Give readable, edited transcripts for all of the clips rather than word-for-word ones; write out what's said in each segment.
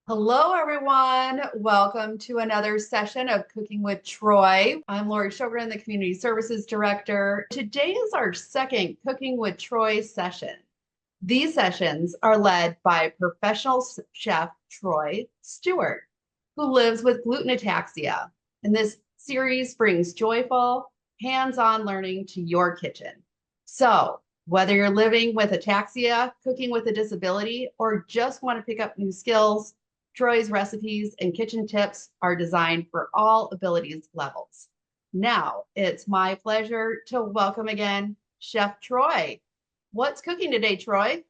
Hello, everyone. Welcome to another session of Cooking with Troy. I'm Lori Sjogren, the Community Services Director. Today is our second Cooking with Troy session. These sessions are led by professional chef Troy Stewart, who lives with gluten ataxia. And this series brings joyful, hands-on learning to your kitchen. So, whether you're living with ataxia, cooking with a disability, or just want to pick up new skills, Troy's recipes and kitchen tips are designed for all abilities levels. Now, it's my pleasure to welcome again Chef Troy. What's cooking today, Troy?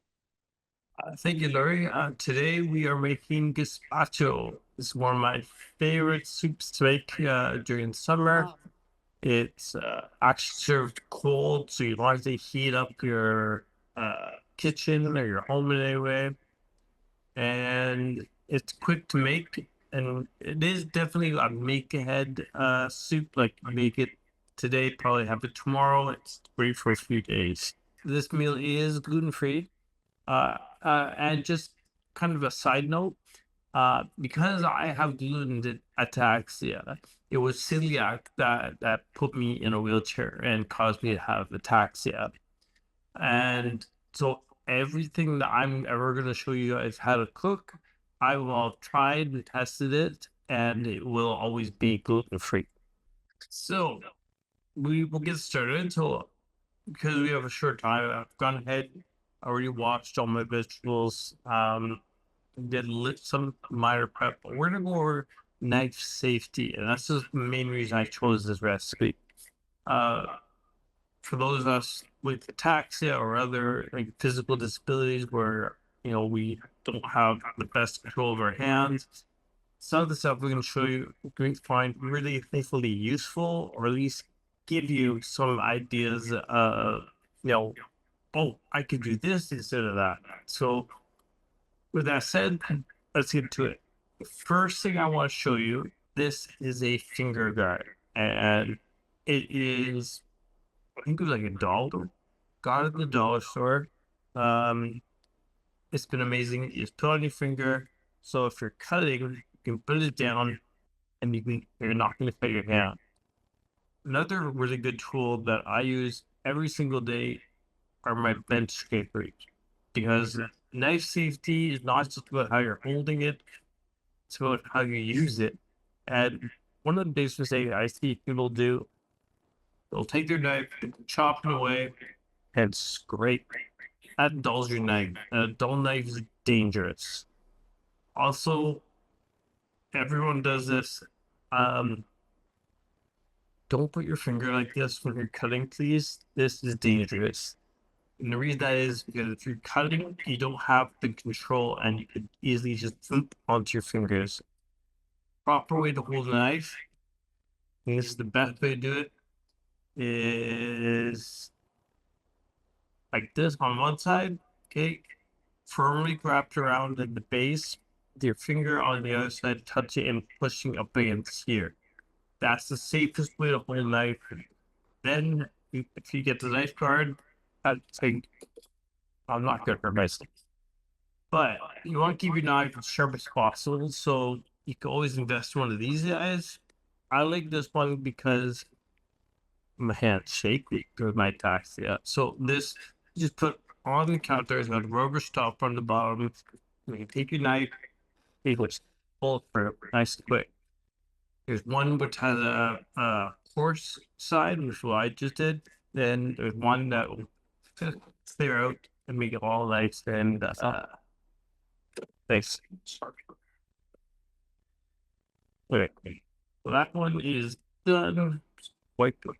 Thank you, Lori. Today we are making gazpacho. It's one of my favorite soups to make during summer. Oh, It's actually served cold, so you don't have to heat up your kitchen or your home in any way. And it's quick to make, and it is definitely a make-ahead soup. Like make it today, probably have it tomorrow. It's great for a few days. This meal is gluten-free. And just kind of a side note, because I have gluten ataxia, it was celiac that put me in a wheelchair and caused me to have ataxia. And so everything that I'm ever going to show you guys how to cook, I will have tried and tested it, and it will always be gluten free. So we will get started. So because we have a short time, I've gone ahead, already washed all my vegetables, did some minor prep, but we're gonna go over knife safety, and that's just the main reason I chose this recipe. Uh, for those of us with ataxia or other like physical disabilities where we don't have the best control of our hands, some of the stuff we're going to show you we find really thankfully useful, or at least give you some ideas of oh, I could do this instead of that. So with that said, let's get to it. The first thing I want to show you, this is a finger guard, and it is, I think it was like $1. Got it at the dollar store. Um, it's been amazing. You just put on your finger. So if you're cutting, you can put it down and you're not going to cut your hand. Another really good tool that I use every single day are my bench scrapers, because knife safety is not just about how you're holding it, it's about how you use it. And one of the biggest mistakes I see people do, they'll take their knife, chop it away, and scrape. That dulls your knife. A dull knife is dangerous. Also, everyone does this. Um, don't put your finger like this when you're cutting, please. This is dangerous. And the reason that is because if you're cutting, you don't have the control and you could easily just flip onto your fingers. Proper way to hold a knife, and this is the best way to do it, is like this on one side, okay? Firmly wrapped around at the base, with your finger on the other side, touching and pushing up against here. That's the safest way to hold a knife. Then, if you get the knife guard, I'd say, I'm not good for myself. But you want to keep your knife as sharp as possible, so you can always invest in one of these guys. I like this one because my hands shake with my ataxia. So this, you just put on the counter, it's got a rubber stop on the bottom. You can take your knife, just pull it through, nice and quick. There's one which has a coarse side, which is what I just did. Then there's one that will clear out and make it all nice and nice. Okay, so that one is done. Wipe it.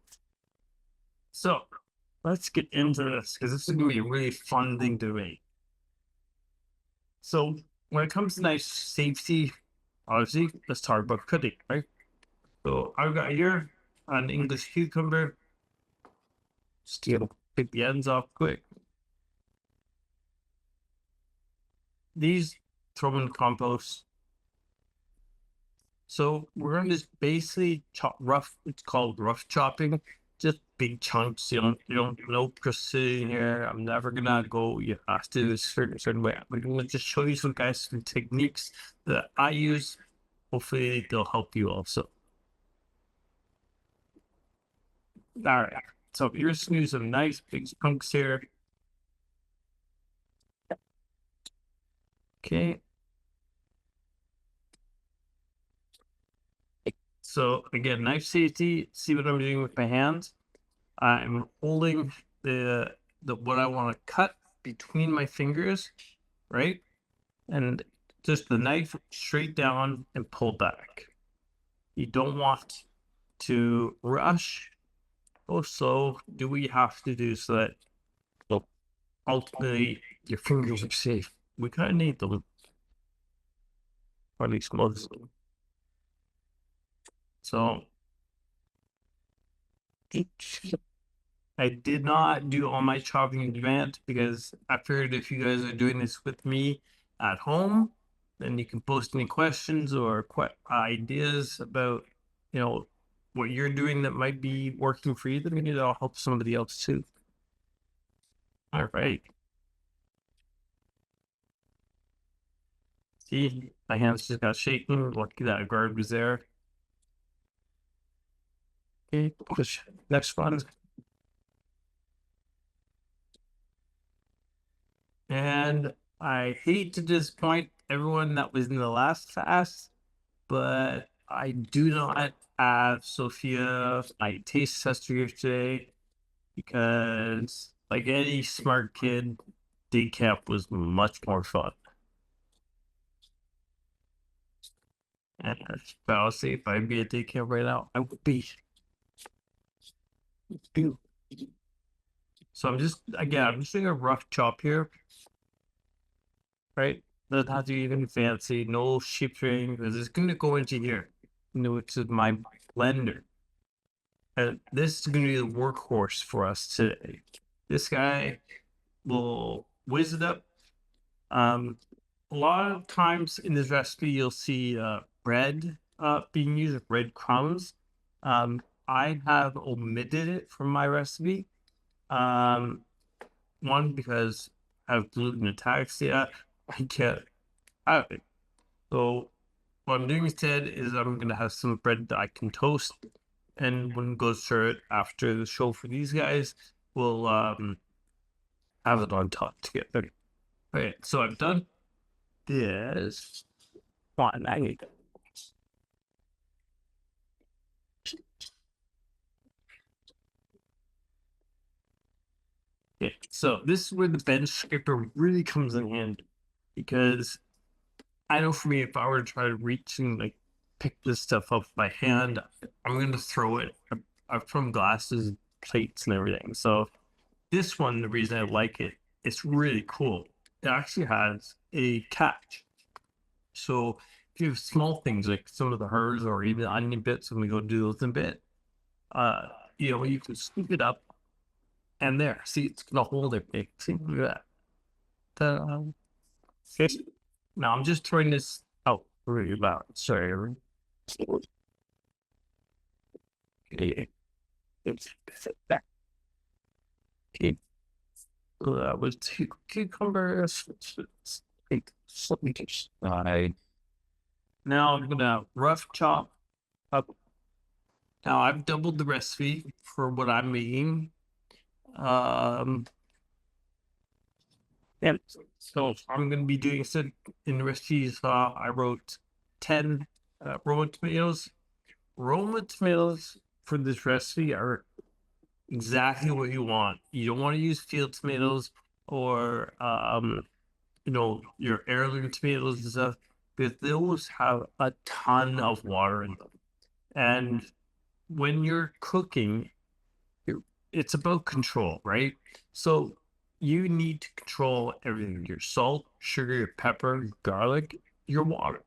So let's get into this, because this is going to be a really fun thing to make. So when it comes to knife safety, obviously, let's talk about cutting, right? So I've got here an English cucumber. Just pick the ends off quick. These, throw them in compost. So we're going to just basically chop rough. It's called rough chopping. Just big chunks. You don't know just sitting here. I'm never gonna go. You have to do this certain way. I'm gonna just show you some techniques that I use. Hopefully, they'll help you also. All right. So here's some nice big chunks here. Okay. So again, knife safety. See what I'm doing with my hands. I'm holding the what I want to cut between my fingers, right? And just the knife straight down and pull back. You don't want to rush. Also, do we have to do so that, well, ultimately your fingers are safe? We kind of need them, or at least most of them. So I did not do all my chopping in advance because I figured if you guys are doing this with me at home, then you can post any questions or ideas about, what you're doing that might be working for you. Then maybe that'll help somebody else too. All right. See, my hands just got shaking. Lucky that guard was there. Okay, push. Next one. And I hate to disappoint everyone that was in the last class, but I do not have Sophia, my taste tester here today, because like any smart kid, day camp was much more fun. And honestly, if I'd be at day camp right now, I would be. So I'm just doing a rough chop here, right? Doesn't have to be even fancy, no shaping, because it's going to go into here, which is my blender. And this is going to be the workhorse for us today. This guy will whiz it up. A lot of times in this recipe, you'll see bread being used, breadcrumbs. I have omitted it from my recipe. One, because I have gluten ataxia. I can't have it. So what I'm doing instead is I'm going to have some bread that I can toast. And when it goes through it after the show for these guys, we'll have it on top together. Okay, so I've done this one. I need Okay, so this is where the bench scraper really comes in handy, because I know for me, if I were to try to reach and like pick this stuff up with my hand, I'm gonna throw it. I've thrown glasses, plates, and everything. So this one, the reason I like it, it's really cool. It actually has a catch. So if you have small things like some of the herbs or even onion bits, when we go do those in a bit, you can scoop it up and there. See, it's gonna hold it big. See, look at that. Okay. Now I'm just throwing this out really loud. Sorry. Okay. It's back. Okay. That was two cucumbers. Let me just. Now I'm gonna rough chop up. Now I've doubled the recipe for what I'm making. And so I'm gonna be doing instead in the recipes. I wrote 10 Roma tomatoes. Roma tomatoes for this recipe are exactly what you want. You don't want to use field tomatoes or your heirloom tomatoes and stuff, because those have a ton of water in them. And when you're cooking, it's about control, right? So you need to control everything: your salt, sugar, your pepper, your garlic, your water.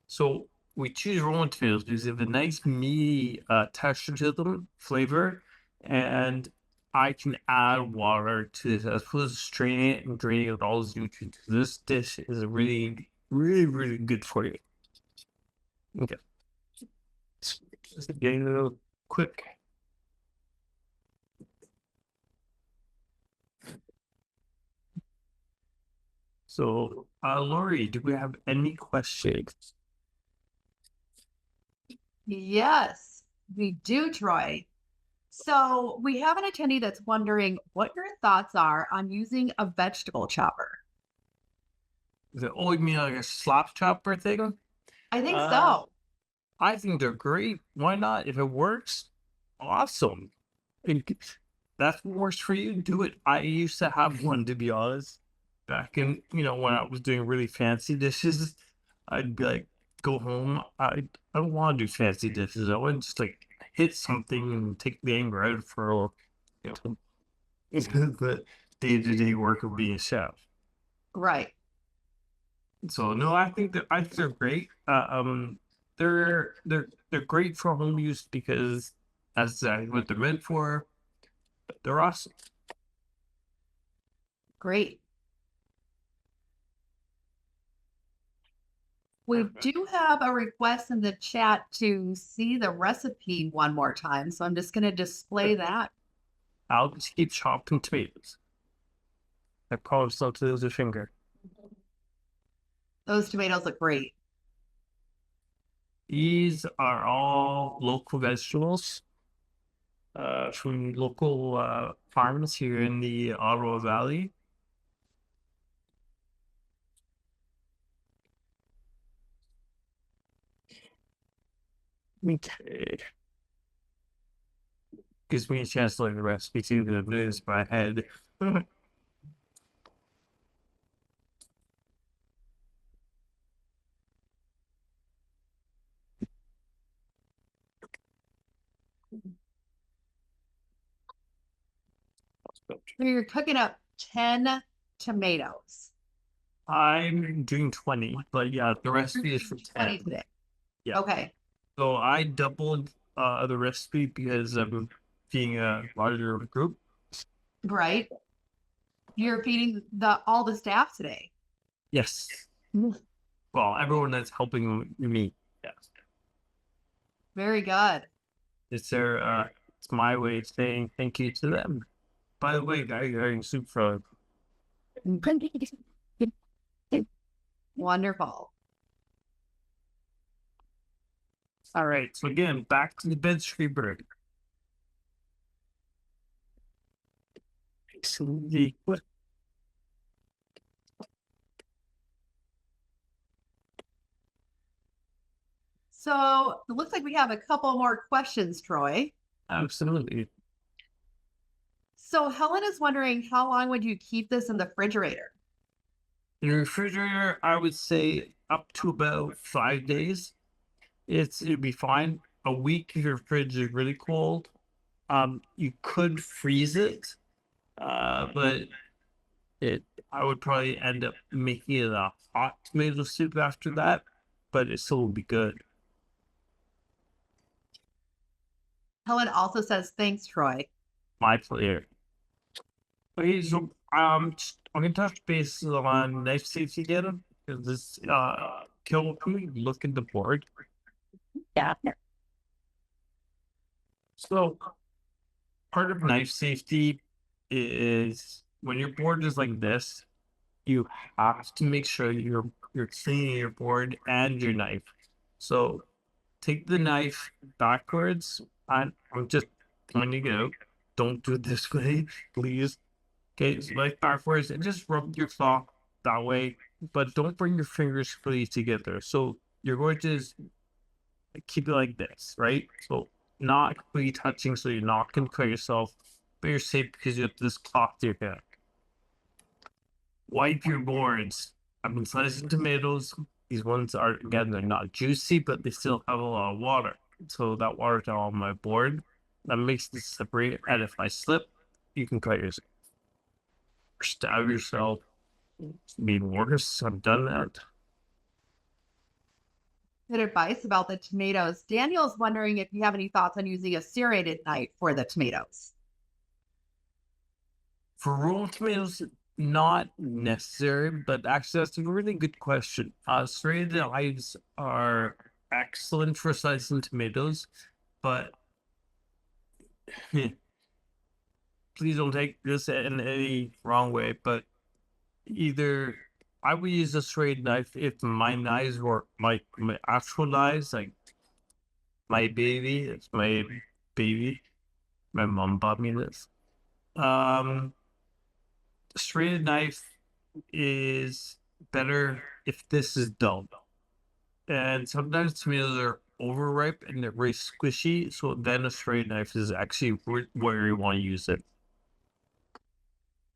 So we choose rolling tomatoes because they have a nice meaty texture to them, flavor, and I can add water to this as opposed to straining it and draining out all those nutrients. This dish is really, really, really good for you. Okay. Just getting a little quick. So, Lori, do we have any questions? Yes, we do, Troy. So we have an attendee that's wondering what your thoughts are on using a vegetable chopper. Is it, oh, you mean like a slop chopper thing? I think Uh, so. I think they're great. Why not? If it works, awesome. Think that's what works for you. Do it. I used to have one, to be honest. Back in, when I was doing really fancy dishes, I'd be like, go home. I don't want to do fancy dishes. I want to just like hit something and take the anger out for the day-to-day work of being a chef. Right. So no, I think they're great. They're great for home use because that's exactly what they're meant for. They're awesome. Great. We do have a request in the chat to see the recipe one more time. So I'm just going to display that. I'll just keep chopping tomatoes. I probably still to lose a finger. Those tomatoes look great. These are all local vegetables from local farms here in the Ottawa Valley. Okay. Gives me a chance to learn the recipe too, because it is my head. So you're cooking up 10 tomatoes. I'm doing 20, but yeah, the recipe is for 20 10. today. Yeah. Okay. So I doubled the recipe because I'm being a larger group. Right. You're feeding all the staff today. Yes. Well, everyone that's helping me. Yes. Very good. It's my way of saying thank you to them. By the way, guys, you're getting soup from. Wonderful. All right. So again, back to the bed scraper. So it looks like we have a couple more questions, Troy. Absolutely. So Helen is wondering how long would you keep this in the refrigerator? In the refrigerator, I would say up to about 5 days. It'd be fine. A week if your fridge is really cold. You could freeze it, but I would probably end up making it a hot tomato soup after that, but it still would be good. Helen also says, thanks, Troy. My pleasure. Okay, so I'm gonna touch base on knife safety again because this kill me look at the board. Yeah. So part of knife safety is when your board is like this, you have to make sure you're cleaning your board and your knife. So take the knife backwards. I'm just pointing it out. Don't do it this way, please. Okay, so like backwards and just rub your claw that way, but don't bring your fingers fully together. So you're going to just keep it like this, right? So not completely touching, so you're not going to cut yourself, but you're safe because you have this cloth to your hand. Wipe your boards. I've been slicing tomatoes. These ones are, again, they're not juicy, but they still have a lot of water. So that water's all on my board. That makes this separate. And if I slip, you can cut yourself. Stab yourself. It's being worse. I've done that. Good advice about the tomatoes. Daniel's wondering if you have any thoughts on using a serrated knife for the tomatoes. For raw tomatoes, not necessary, but actually that's a really good question. Serrated knives are excellent for slicing tomatoes, but please don't take this in any wrong way, but either I would use a straight knife if my knives were like my actual knives, like my baby. It's my baby. My mom bought me this. Um, Straight knife is better if this is dull. And sometimes tomatoes are overripe and they're very squishy, so then a straight knife is actually where you want to use it.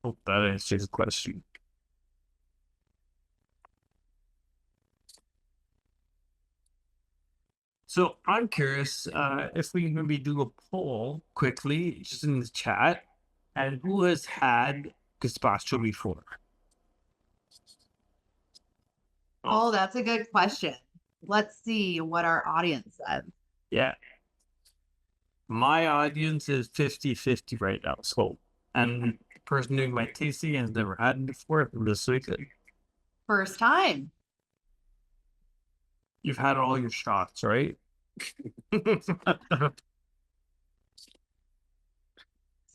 Hope that answers the question. So I'm curious if we can maybe do a poll quickly, just in the chat, and who has had gazpacho before? Oh, that's a good question. Let's see what our audience says. Yeah. My audience is 50-50 right now. So, and the person doing my tasting has never had it before this weekend. First time. You've had all your shots, right?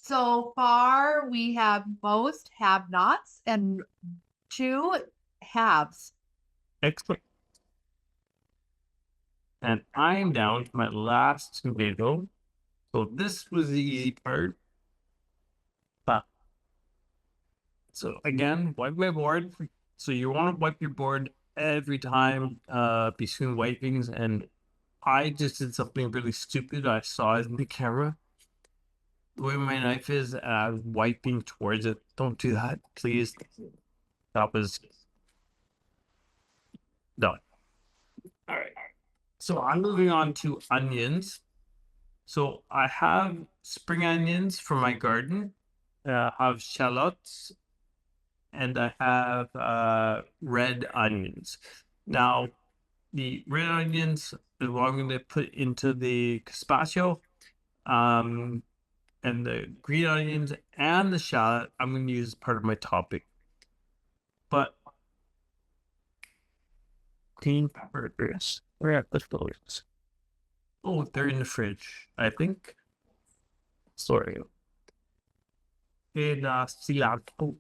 So far, we have most have nots and 2 halves. Excellent. And I'm down to my last tomato. So this was the easy part. But so again, wipe my board. So you want to wipe your board every time between wipings. And I just did something really stupid. I saw it in the camera. The way my knife is, I was wiping towards it. Don't do that, please. That was done. All right. So I'm moving on to onions. So I have spring onions from my garden. I have shallots, and I have red onions. Now, the red onions is what I'm going to put into the gazpacho. And the green onions and the shallot I'm going to use as part of my topping. But green peppers, where are those? Oh, they're in the fridge, I think. Sorry. And cilantro.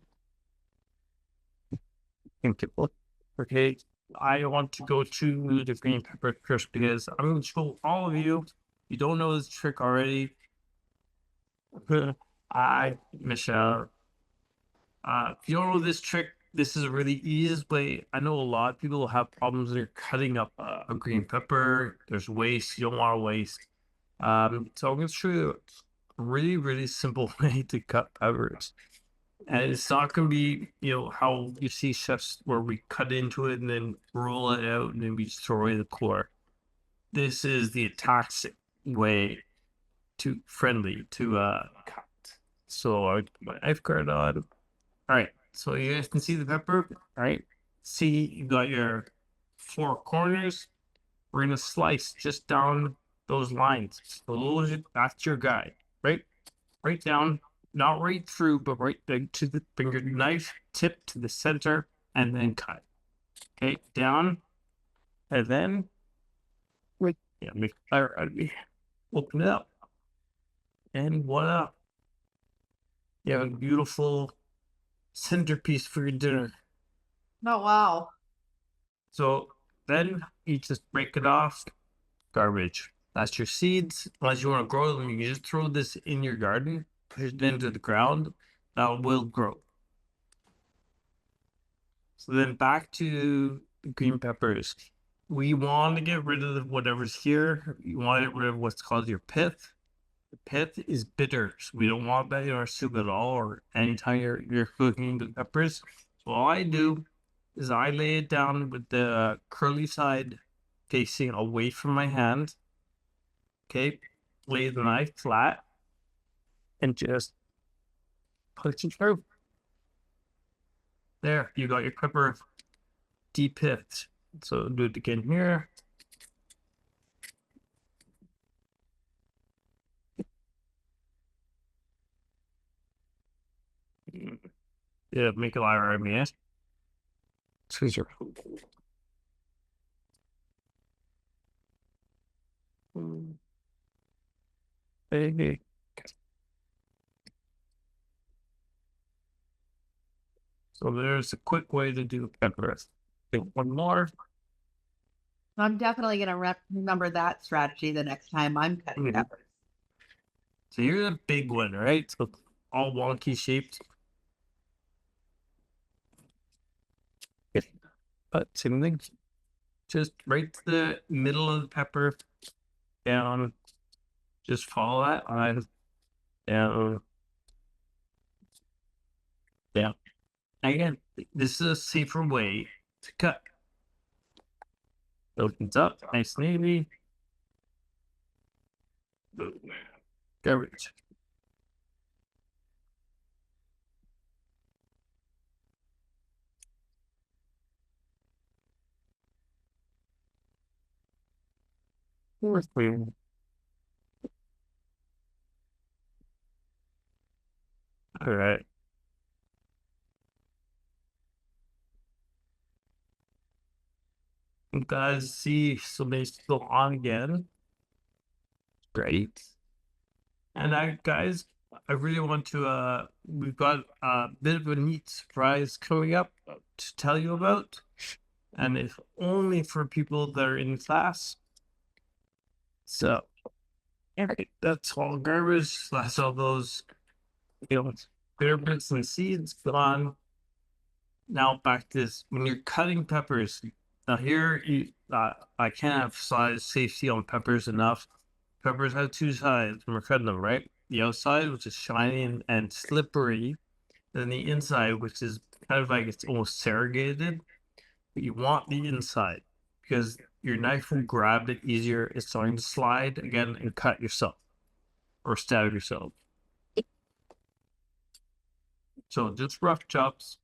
Thank you. Okay, I want to go to the green pepper crisp because I'm going to show all of you. You don't know this trick already. Michelle. If you don't know this trick, this is a really easiest way. I know a lot of people have problems when they're cutting up a green pepper. There's waste. You don't want to waste. So I'm going to show you a really, really simple way to cut peppers. And it's not going to be, how you see chefs where we cut into it and then roll it out and then we just throw away the core. This is the Ataxia way to friendly to cut. So I put my knife guard on. All right. So you guys can see the pepper. All right. See, you got your 4 corners. We're going to slice just down those lines. So that's your guide, right? Right down, not right through, but right to the finger knife tip to the center and then cut. Okay, down and then right. Yeah, make fire out of me. Open it up. And voila. You have a beautiful centerpiece for your dinner. Oh, wow. So then you just break it off. Garbage. That's your seeds. Unless you want to grow them, you can just throw this in your garden, push it into the ground. That will grow. So then back to the green peppers. We want to get rid of whatever's here. You want to get rid of what's called your pith. The pith is bitter, so we don't want that in our soup at all or anytime you're cooking the peppers. So all I do is I lay it down with the curly side facing away from my hand. Okay, lay the knife flat and just push it through. There, you got your pepper de-pithed. So do it again here. Yeah, make a liar of me, yes? Squeeze your. Hey. So there's a quick way to do peppers. Think one more. I'm definitely going to remember that strategy the next time I'm cutting peppers. So here's a big one, right? So all wonky shaped. But same thing. Just right to the middle of the pepper, down. Just follow that line, down, down. Again, this is a safer way to cut. Opens up, nice and easy. Boom. Garbage. Clean. All right. You guys see somebody's still on again. Great. And guys, I really want to we've got a bit of a neat surprise coming up to tell you about. And it's only for people that are in class. So that's all garbage. That's all those bitter bits and seeds gone. Now back to this. When you're cutting peppers, now here I can't emphasize safety on peppers enough. Peppers have two sides when we're cutting them, right? The outside, which is shiny and slippery, and the inside, which is kind of like it's almost corrugated. But you want the inside because your knife will grab it easier. It's going to slide again and cut yourself or stab yourself. So just rough chops.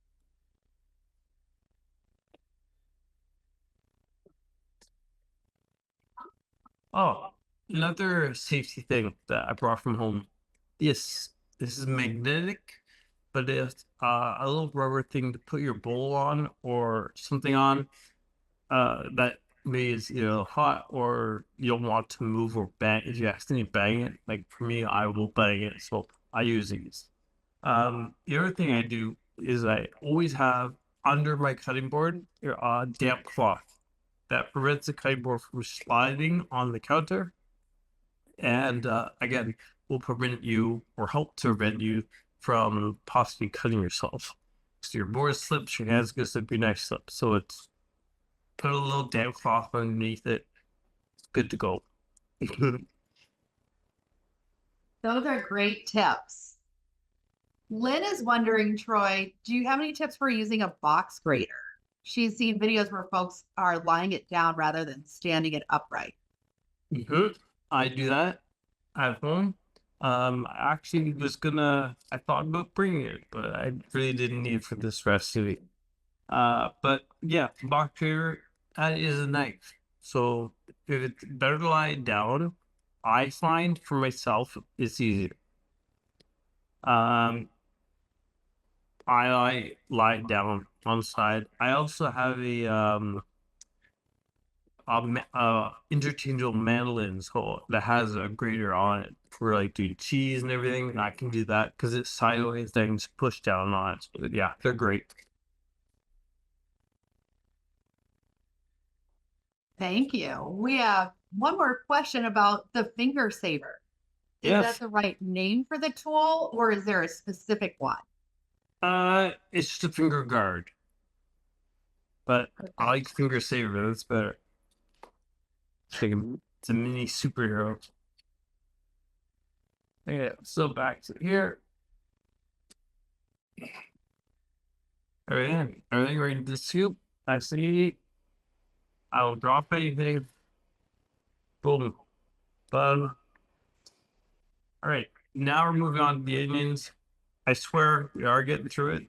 Oh, another safety thing that I brought from home. This is magnetic, but it's a little rubber thing to put your bowl on or something on that is hot or you don't want to move or bang. If you accidentally bang it, like for me, I will bang it, so I use these. The other thing I do is I always have under my cutting board a damp cloth that prevents the cutting board from sliding on the counter, and again, will prevent you or help to prevent you from possibly cutting yourself. So your board slips, your hands gonna slip, your knife slips. So it's put a little damp cloth underneath it. It's good to go. Those are great tips. Lynn is wondering, Troy, do you have any tips for using a box grater? She's seen videos where folks are lying it down rather than standing it upright. I do that at home. I actually I thought about bringing it, but I really didn't need it for this recipe. But yeah, box grater, that is a knife. So if it's better to lie it down, I find for myself it's easier. I lie down on the side. I also have interchangeable mandolin so that has a grater on it for like doing cheese and everything. And I can do that because it's sideways. Then just push down on it. So, yeah, they're great. Thank you. We have one more question about the finger saver. Is that the right name for the tool, or is there a specific one? It's just a finger guard, but I like finger saver. That's better. It's a mini superhero. Yeah. So back to here. Everything ready to soup. I see. I'll drop anything. Boom. Bun. All right. Now we're moving on to the onions. I swear we are getting through it.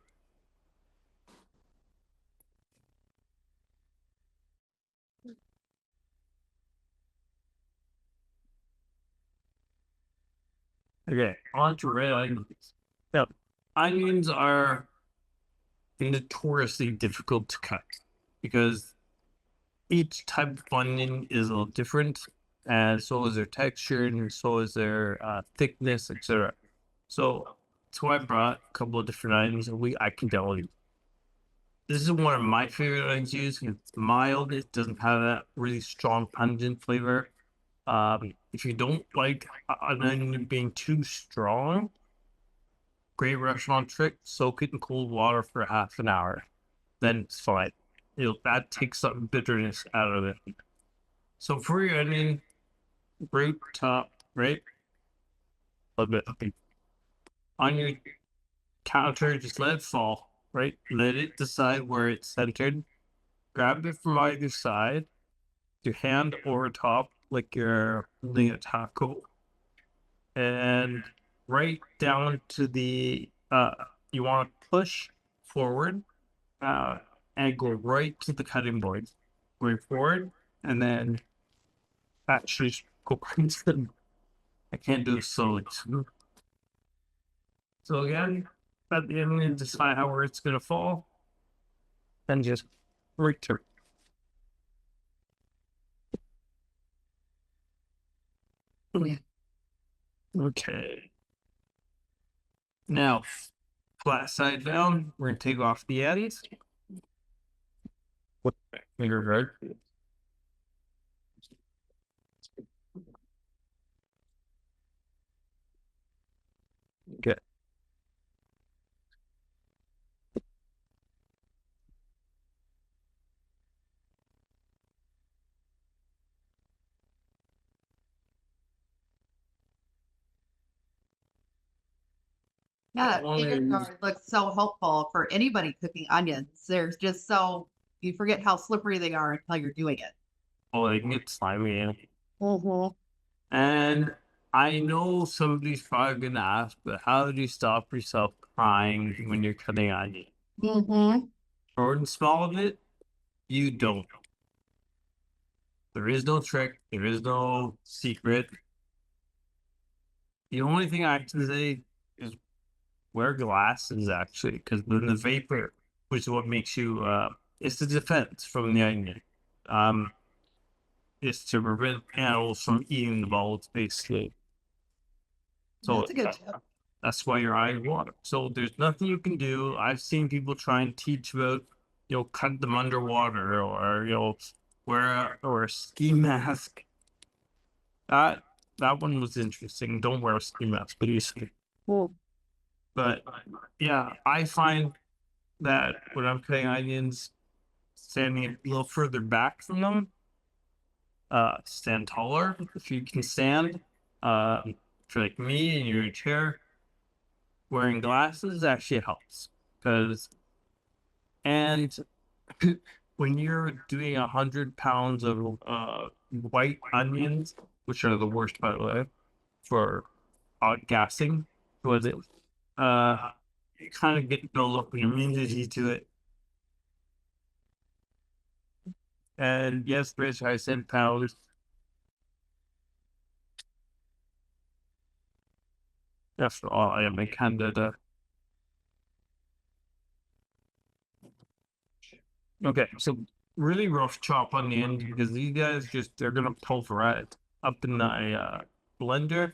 Okay, on to red onions. Now, onions are notoriously difficult to cut because each type of onion is a little different, and so is their texture, and so is their thickness, etc. So I brought a couple of different onions, and I can tell you, This is one of my favorite onions to use. It's mild. It doesn't have that really strong pungent flavor. If you don't like an onion being too strong, great restaurant trick: soak it in cold water for half an hour. Then it's fine. That takes some bitterness out of it. So for your onion, root top, right? A little bit on your counter, just let it fall, right? Let it decide where it's centered. Grab it from either side, your hand over top, like you're holding a taco, and right down to the you want to push forward, uh, and go right to the cutting board, going forward, and then actually go right to the. I can't do it slowly. So again, at the end, you decide how where it's gonna fall, and just right to. Okay. Now, flat side down, we're gonna take off the ends. What finger right? Okay. Yeah, One finger is guard looks so helpful for anybody cooking onions. They're just so you forget how slippery they are until you're doing it. oh, they can get slimy in. Mm-hmm. And I know somebody's probably gonna ask, but how do you stop yourself crying when you're cutting onion? Mm-hmm. Short and small of it, you don't. There is no trick. There is no secret. The only thing I can say is wear glasses, actually, because then the vapor, which is what makes you, it's the defense from the onion. Um, is to prevent animals from eating the bullets, basically. So That's a good tip. that's why your eyes water. So there's nothing you can do. I've seen people try and teach about, cut them underwater, or wear or a ski mask. That that one was interesting. Don't wear a ski mask, please. Well, But yeah, I find that when I'm cutting onions, standing a little further back from them, stand taller if you can stand. If you're like me and you're in a chair, wearing glasses actually helps because and when you're doing 100 pounds of white onions, which are the worst by the way for outgassing, was it? You kind of get build up an immunity to it. And yes, Rich, I said pounds. After all, I am in Canada. Okay, so really rough chop on the end because these guys they're gonna pulverize up in the blender.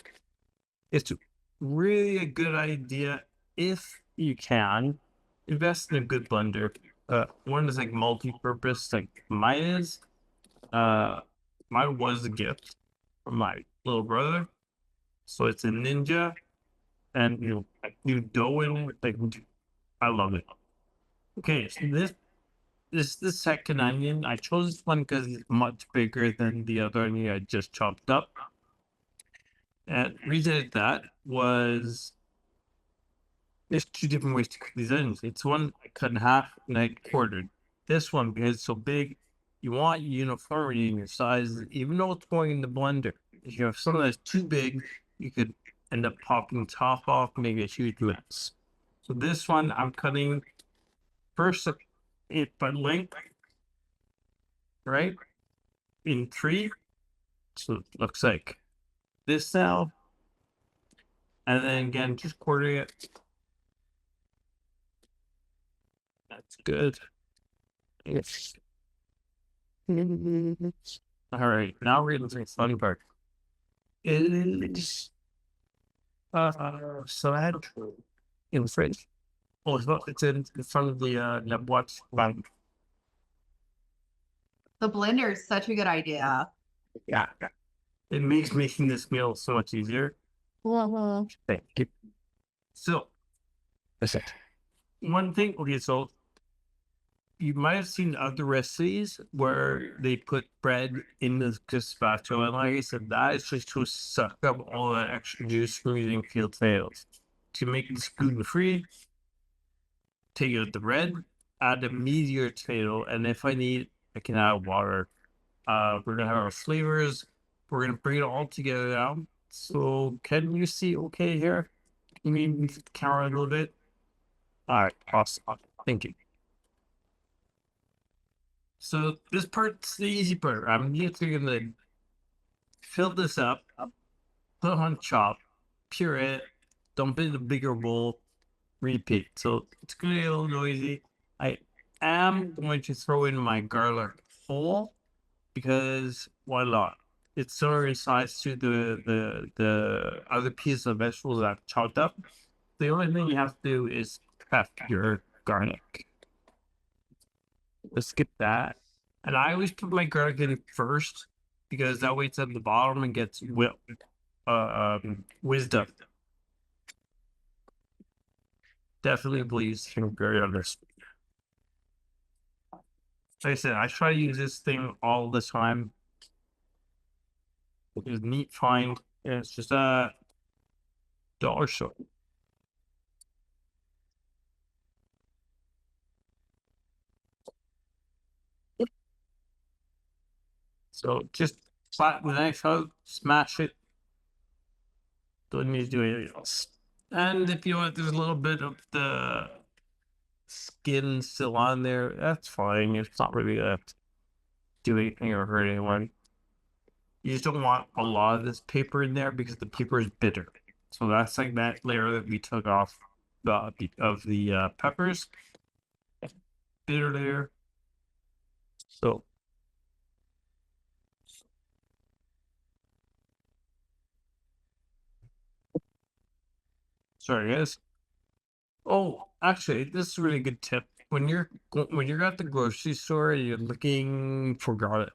It's really a good idea if you can invest in a good blender. One is like multi-purpose, like mine is. Uh, Mine was a gift from my little brother, so it's a Ninja, and you dough in it. Like I love it. Okay, so this is the second onion. I chose this one because it's much bigger than the other onion I just chopped up. And the reason I did that was there's two different ways to cook these onions. It's one I cut in half and I quartered. This one, because it's so big, you want uniformity in your size, even though it's going in the blender. If you have something that's too big, you could end up popping top off, maybe a huge mess. So this one, I'm cutting first it by length, right? In three. So it looks like this now. And then again, just quartering it. That's good. Yes. All right, now we're into the funny part. It is cilantro in the fridge. Oh, it's in front of the watch bank. The blender is such a good idea. Yeah. It makes making this meal so much easier. Thank you. So, that's it. One thing, okay, so you might have seen other recipes where they put bread in the gazpacho, and like I said, that is just to suck up all that extra juice from using field potatoes. To make this gluten-free, take out the bread, add a meatier tomato, and if I need, I can add water. We're gonna have our flavors. We're gonna bring it all together now. So can you see okay here? Can you move the camera a little bit? All right, awesome. Thank you. So this part's the easy part. I'm literally gonna fill this up, put on chop, puree it, dump it in a bigger bowl, repeat. So it's gonna be a little noisy. I am going to throw in my garlic whole because why not? It's similar in size to the other piece of vegetables that I've chopped up. The only thing you have to do is prep your garlic. Let's skip that. And I always put my garlic in first because that way it's at the bottom and gets whizzed up. Definitely believes very on this. Like I said, I try to use this thing all the time. It's a neat find. And it's just a dollar store. So just flatten the knife out, smash it. Don't need to do anything else. And if you want, there's a little bit of the skin still on there. That's fine. It's not really gonna do anything or hurt anyone. You just don't want a lot of this paper in there because the paper is bitter. So that's like that layer that we took off of the peppers. Bitter layer. So sorry guys. Oh, actually, this is a really good tip. When you're at the grocery store and you're looking for garlic,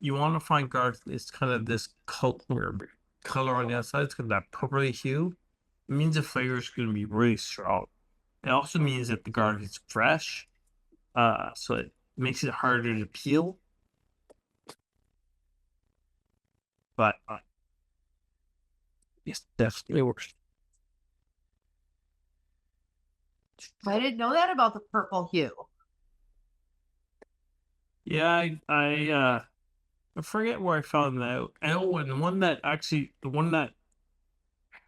you want to find garlic. It's kind of this color on the outside. It's got that purpley hue. It means the flavor is going to be really strong. It also means that the garlic is fresh. So it makes it harder to peel. But yes, definitely works. I didn't know that about the purple hue. Yeah, I forget where I found that out. Oh, and the one that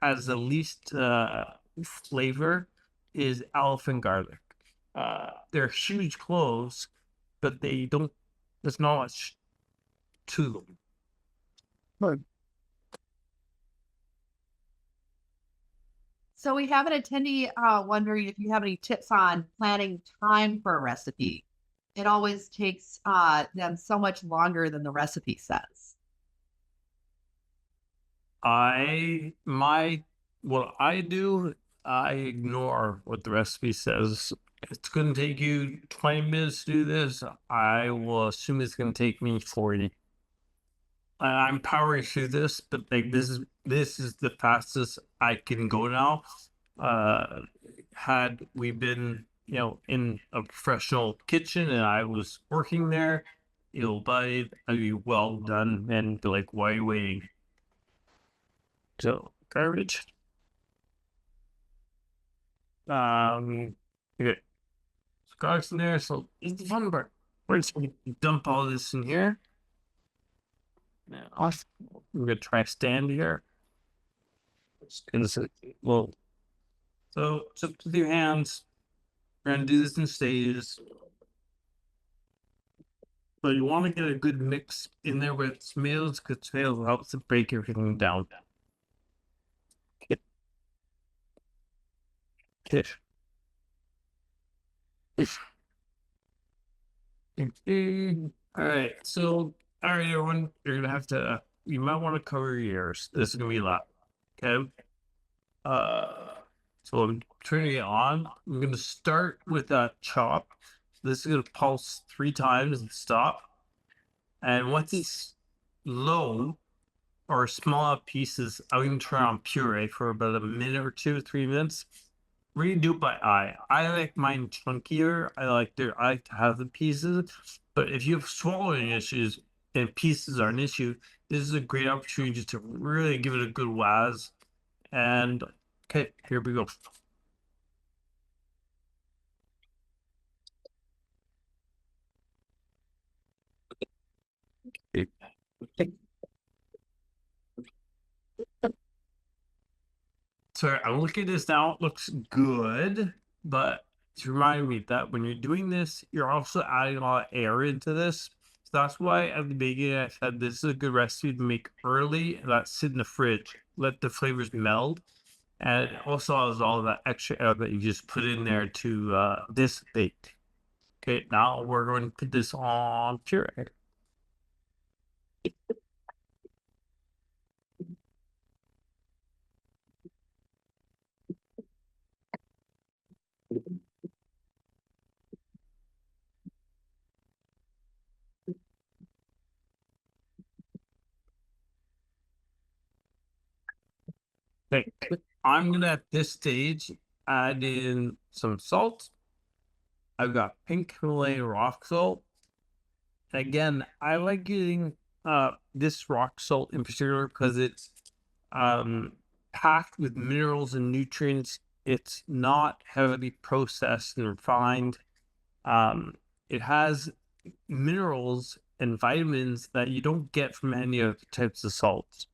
has the least flavor is elephant garlic. They're huge cloves, but they don't. There's not much to them. But So we have an attendee wondering if you have any tips on planning time for a recipe. It always takes them so much longer than the recipe says. what I do, I ignore what the recipe says. It's going to take you 20 minutes to do this. I will assume it's going to take me 40. I'm powering through this, but like this is the fastest I can go now. Had we been, in a professional kitchen and I was working there, I'd be well done and be like, why are you waiting? So garbage. Okay. So garlic's in there, so it's the fun part. We're just gonna dump all this in here. Now, we're gonna try stand here. Well, so just with your hands, we're gonna do this in stages. But you want to get a good mix in there with tomatoes, because tomatoes helps to break everything down. Okay. All right, so all right, everyone, you're gonna have to. You might want to cover your ears. This is gonna be a lot. Okay. Uh, So I'm turning it on. I'm going to start with a chop. This is going to pulse 3 times and stop. And once it's low or small pieces, I'm going to turn on puree for about a minute or 2, 3 minutes. Really do it by eye. I like mine chunkier. I like to have the pieces. But if you have swallowing issues and pieces are an issue, this is a great opportunity just to really give it a good waz. And okay, here we go. So I'm looking at this now. It looks good, but it's reminding me that when you're doing this, you're also adding a lot of air into this. So that's why at the beginning I said this is a good recipe to make early and let sit in the fridge, let the flavors meld, and it also has all that extra air that you just put in there to dissipate. Okay, now we're going to put this on puree. Okay, I'm gonna at this stage add in some salt. I've got pink Himalayan rock salt. Again, I like using this rock salt in particular because it's packed with minerals and nutrients. It's not heavily processed and refined. It has minerals and vitamins that you don't get from any other types of salts.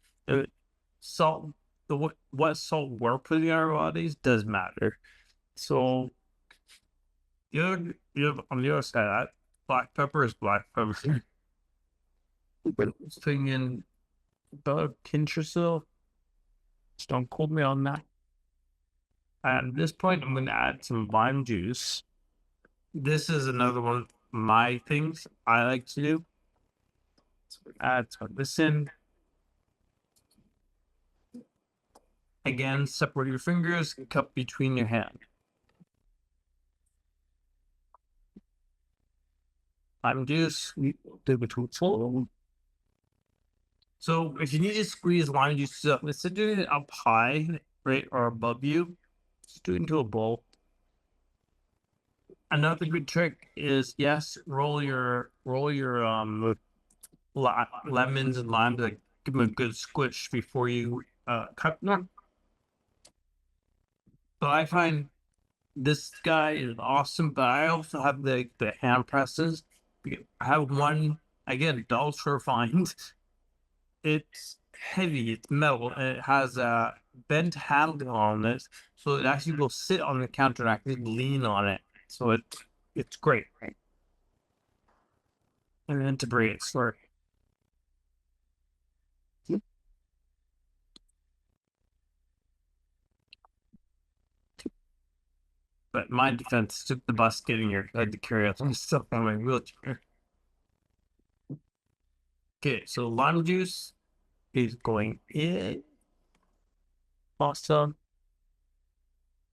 Salt, what salt we're putting in our bodies does matter. So you have on the other side of that, black pepper is black pepper. But it's putting in about a pinch or so. Just don't quote me on that. At this point, I'm going to add some lime juice. This is another one of my things I like to do. Add some of this in. Again, separate your fingers, cup between your hand. Lime juice, so if you need to squeeze lime juice up, instead of doing it up high, right, or above you, just do it into a bowl. Another good trick is yes, roll your lemons and limes, like give them a good squish before you cut them. So I find this guy is awesome, but I also have the hand presses. I have one again, ultra refined. It's heavy, it's metal, and it has a bent handle on it, so it actually will sit on the counter and actually lean on it. So it's great. And then to bring it slurp. But my defense took the bus getting here. I had to carry out some stuff on my wheelchair. Okay, so lime juice is going in. Awesome.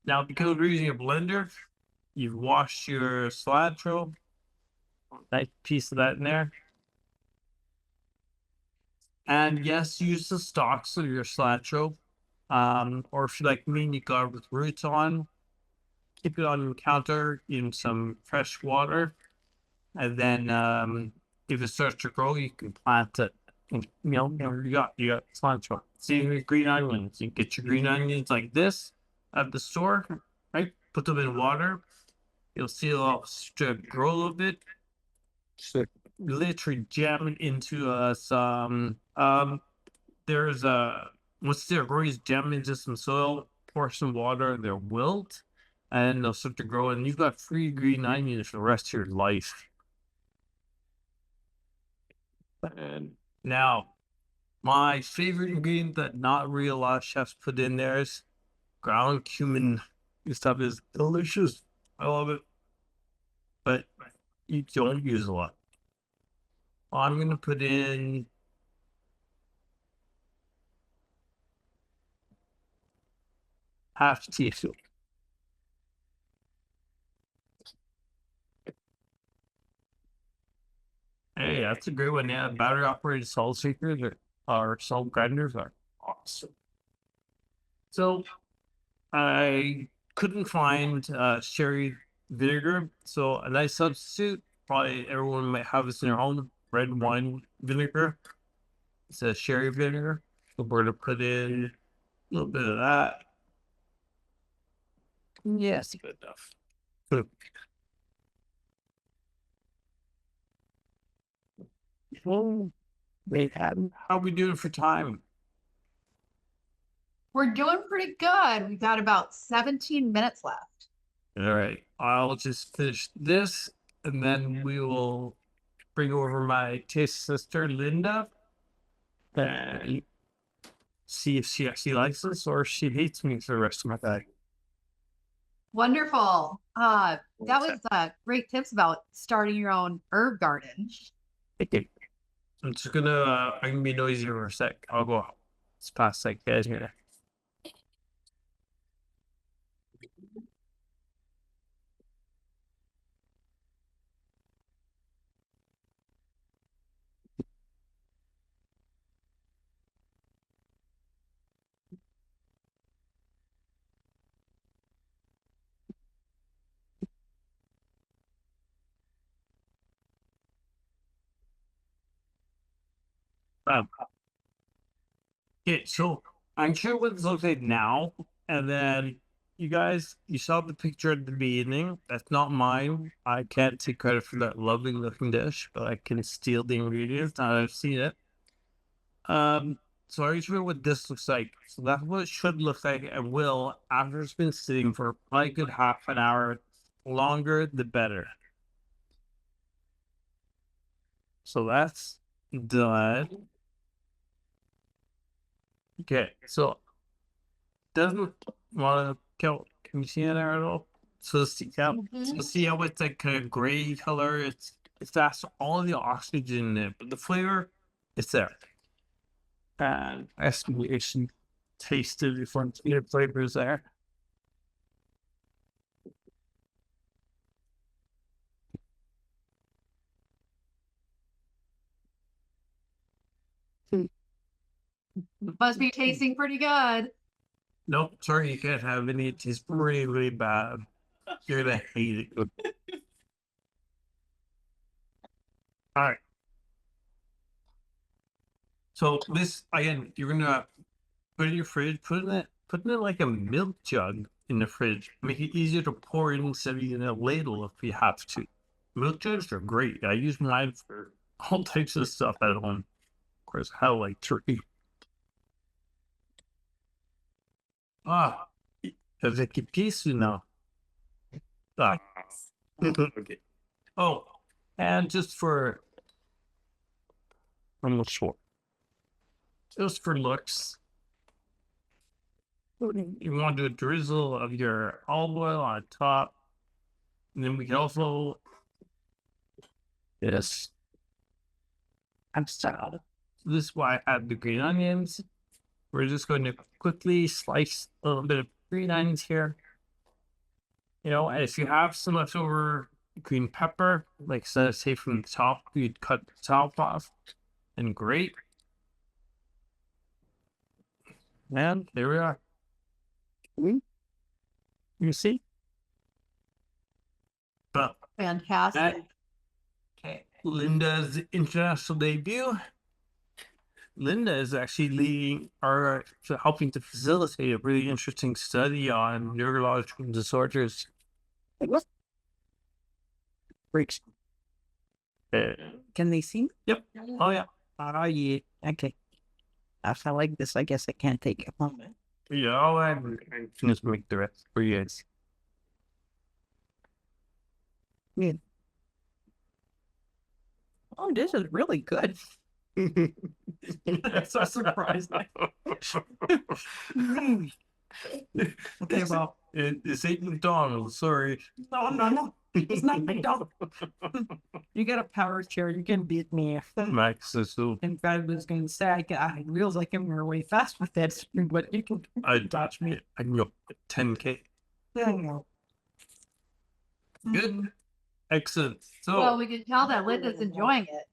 Now, because we're using a blender, you've washed your cilantro. Nice piece of that in there. And yes, use the stalks of your cilantro. Or if you like me and you got it with roots on, keep it on your counter in some fresh water. And then if it starts to grow, you can plant it. And, you got cilantro. Same with green onions. You get your green onions like this at the store, right? Put them in water. You'll see it'll grow a little bit. So literally jam it into some there's a once they're growing, jam into some soil, pour some water, they'll wilt, and they'll start to grow, and you've got free green onions for the rest of your life. And now, my favorite ingredient that not really a lot of chefs put in there is ground cumin. This stuff is delicious. I love it, but you don't use a lot. I'm gonna put in half teaspoon. Hey, that's a good one. Yeah, battery operated salt shakers or salt grinders are awesome. So I couldn't find sherry vinegar, so a nice substitute. Probably everyone might have this in their home. Red wine vinegar. It's a sherry vinegar. So we're gonna put in a little bit of that. Yes, good enough. Good. Well, wait, how we doing for time? We're doing pretty good. We've got about 17 minutes left. All right, I'll just finish this, and then we will bring over my taste sister Linda, and see if she actually likes this or if she hates me for the rest of my day. Wonderful. That was great tips about starting your own herb garden. Okay. I'm gonna be noisy for a sec. I'll go out. It's past like here. Okay, so I'm sure what this looks like now, and then you guys, you saw the picture at the beginning. That's not mine. I can't take credit for that lovely looking dish, but I can steal the ingredients now that I've seen it. So are you sure what this looks like? So that's what it should look like and will after it's been sitting for probably a good half an hour. Longer, the better. So that's done. Okay, so doesn't want to kill. Can you see it there at all? So see, yeah, so see how it's like kind of gray color. It's that's all the oxygen in it, but the flavor, it's there. And estimation taste the different flavors there. Must be tasting pretty good. Nope, sorry, you can't have any. It tastes really, really bad. You're gonna hate it. All right. So this again, you're gonna put it in your fridge. Put it in like a milk jug in the fridge. Make it easier to pour in instead of using a ladle if you have to. Milk jugs are great. I use mine for all types of stuff at home. Of course, I like turkey. Ah, avec épices now. Ah. Okay. Oh, and just for I'm not sure. Just for looks, you want to do a drizzle of your olive oil on top, and then we can also yes. I'm sorry. This is why I add the green onions. We're just going to quickly slice a little bit of green onions here. You know, and if you have some leftover green pepper, like say from the top, you'd cut the top off, and great. And there we are. You see? But Fantastic. okay, Linda's international debut. Linda is actually leading or helping to facilitate a really interesting study on neurological disorders. What? Breaks. Can they see me? Yep. Oh yeah. Yeah. Okay. If I like this, I guess I can't take it home. Yeah. Oh, I can just make the rest for you guys. Yeah. Oh, this is really good. That's a surprise. Okay, well, It's ain't McDonald's. Sorry. no. It's not McDonald's. You got a power chair. You can beat me. Max is so. In fact, I was going to say, I realize I can run way fast with that, but you can dodge me. I can go 10K. Good. Excellent. So, Well, we can tell that Linda's enjoying it.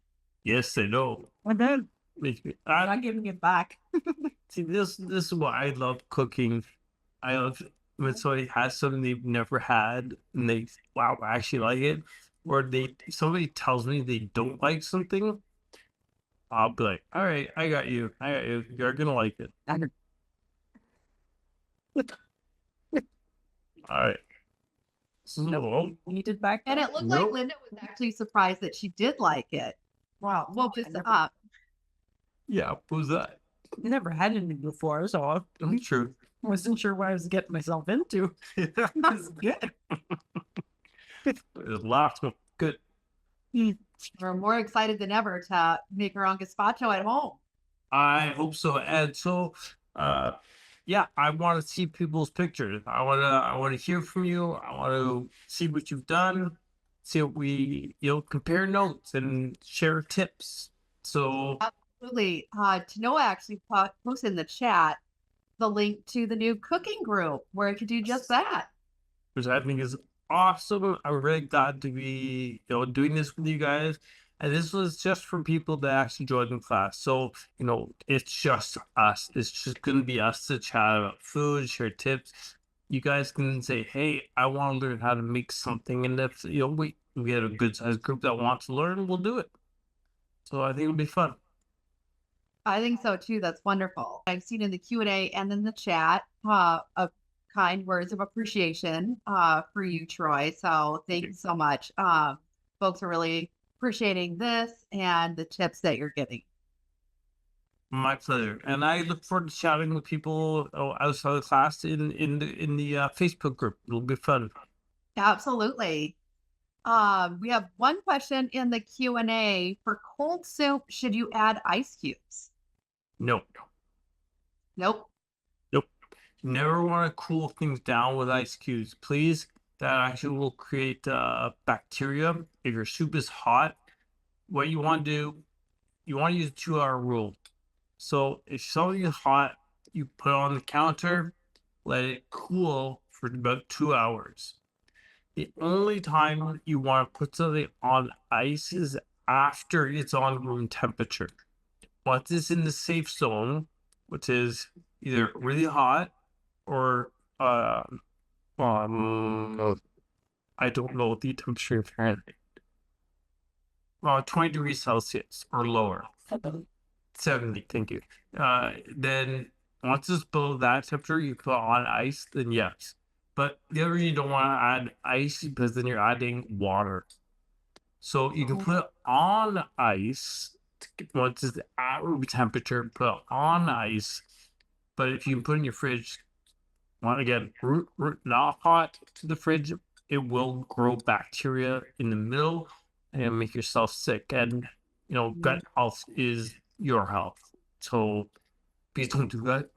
Yes, I know. And then I'm I, not giving it back. see, this is why I love cooking. I love when somebody has something they've never had and they wow, I actually like it, or somebody tells me they don't like something. I'll be like, all right, I got you. You're gonna like it. All right. So, Eat it back. And it looked like Nope. Linda was actually surprised that she did like it. Wow. Well, I just never, yeah, who's that? never had any before, so I True. wasn't sure what I was getting myself into. It's good. Lots of good. We're more excited than ever to make our own gazpacho at home. I hope so. And so, yeah, I want to see people's pictures. I want to hear from you. I want to see what you've done. See what we, compare notes and share tips. So, Absolutely. Tanoa actually posted in the chat the link to the new cooking group where you can do just that. which I think is awesome. I'm really glad to be, doing this with you guys. And this was just for people that actually joined the class. So, it's just us. It's just going to be us to chat about food, share tips. You guys can say, hey, I want to learn how to make something. And if, we get a good sized group that wants to learn, we'll do it. So I think it'll be fun. I think so too. That's wonderful. I've seen in the Q&A and in the chat of kind words of appreciation for you, Troy. So thank you so much. Folks are really appreciating this and the tips that you're giving. My pleasure, and I look forward to chatting with people outside of the class in the Facebook group. It'll be fun. Absolutely. We have one question in the Q&A. For cold soup, should you add ice cubes? No, Nope. never want to cool things down with ice cubes, please. That actually will create bacteria. If your soup is hot, what you want to do, you want to use the 2-hour rule. So if something is hot, you put it on the counter, let it cool for about 2 hours. The only time you want to put something on ice is after it's on room temperature. Once it's in the safe zone, which is either really hot or I don't know the temperature of Fahrenheit. 20 degrees Celsius or lower. 70, thank you. Then once it's below that temperature, you put on ice, then yes. But the other reason you don't want to add ice because then you're adding water. So you can put it on ice once it's at room temperature, put it on ice. But if you can put it in your fridge, again, root not hot to the fridge, it will grow bacteria in the middle and make yourself sick. And gut health is your health. So please don't do that.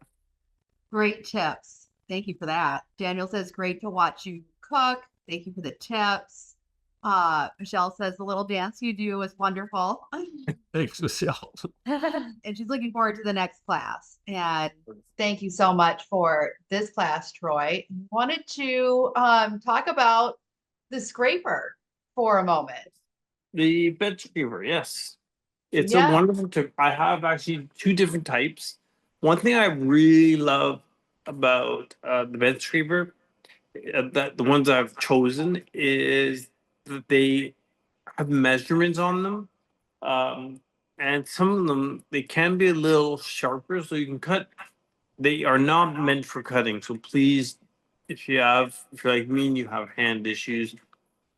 Great tips. Thank you for that. Daniel says, great to watch you cook. Thank you for the tips. Michelle says the little dance you do is wonderful. Thanks, Michelle. And she's looking forward to the next class. And thank you so much for this class, Troy. Wanted to talk about the scraper for a moment. The bed scraper, yes. It's Yeah. a wonderful tip. I have actually 2 different types. One thing I really love about the bed scraper, that the ones I've chosen, is that they have measurements on them. And some of them, they can be a little sharper, so you can cut. They are not meant for cutting. So please, if you're like me and you have hand issues,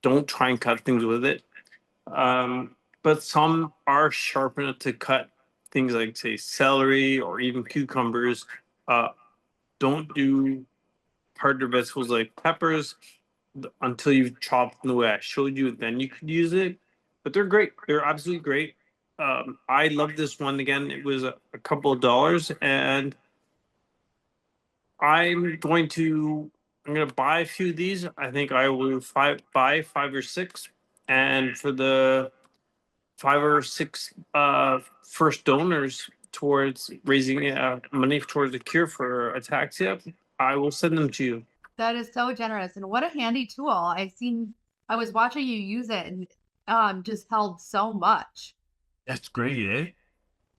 don't try and cut things with it. But some are sharp enough to cut things like, say, celery or even cucumbers. Don't do harder vegetables like peppers until you've chopped them the way I showed you. Then you could use it. But they're great. They're absolutely great. I love this one. Again, it was a couple of dollars, and I'm going to buy a few of these. I think I will buy 5 or 6, and for the 5 or 6 first donors towards raising money towards a cure for ataxia, I will send them to you. That is so generous. And what a handy tool. I was watching you use it and just held so much. That's great, eh? I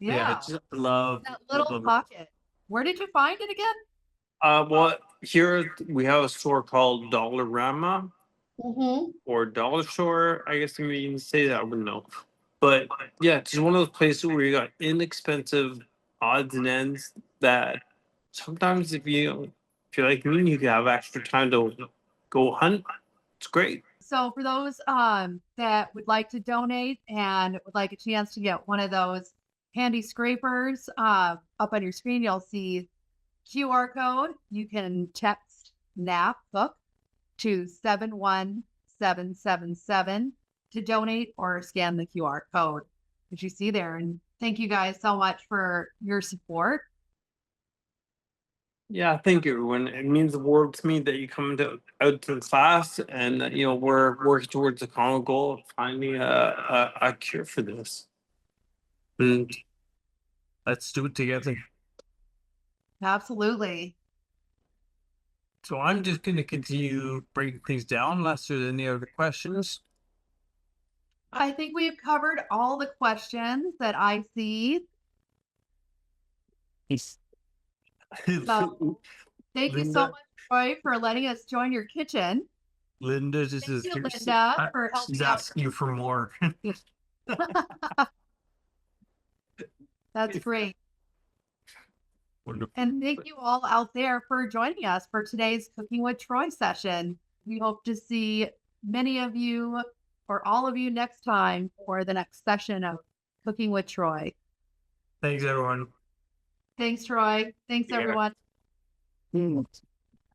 Yeah. just love That little pocket. Where did you find it again? well, here we have a store called Dollarama Mm-hmm. or Dollar Store. I guess you can say that. I wouldn't know. But yeah, it's just one of those places where you got inexpensive odds and ends that sometimes if you like me, you can have extra time to go hunt. It's great. So for those that would like to donate and would like a chance to get one of those handy scrapers, up on your screen, you'll see QR code. You can text NAP Cook to 71777 to donate or scan the QR code that you see there. And thank you guys so much for your support. Yeah, thank you, everyone. It means the world to me that you come out to the class, and that, we're working towards the common goal of finding a cure for this. And let's do it together. Absolutely. So I'm just going to continue breaking things down unless there's any other questions. I think we've covered all the questions that I see. So thank you so Linda? much, Troy, for letting us join your kitchen. Linda, Thank you, Linda, for helping she's out. asking you for more. That's great. Wonderful. And thank you all out there for joining us for today's Cooking with Troy session. We hope to see many of you or all of you next time for the next session of Cooking with Troy. Thanks, everyone. Thanks, Troy. Thanks, Yeah. everyone.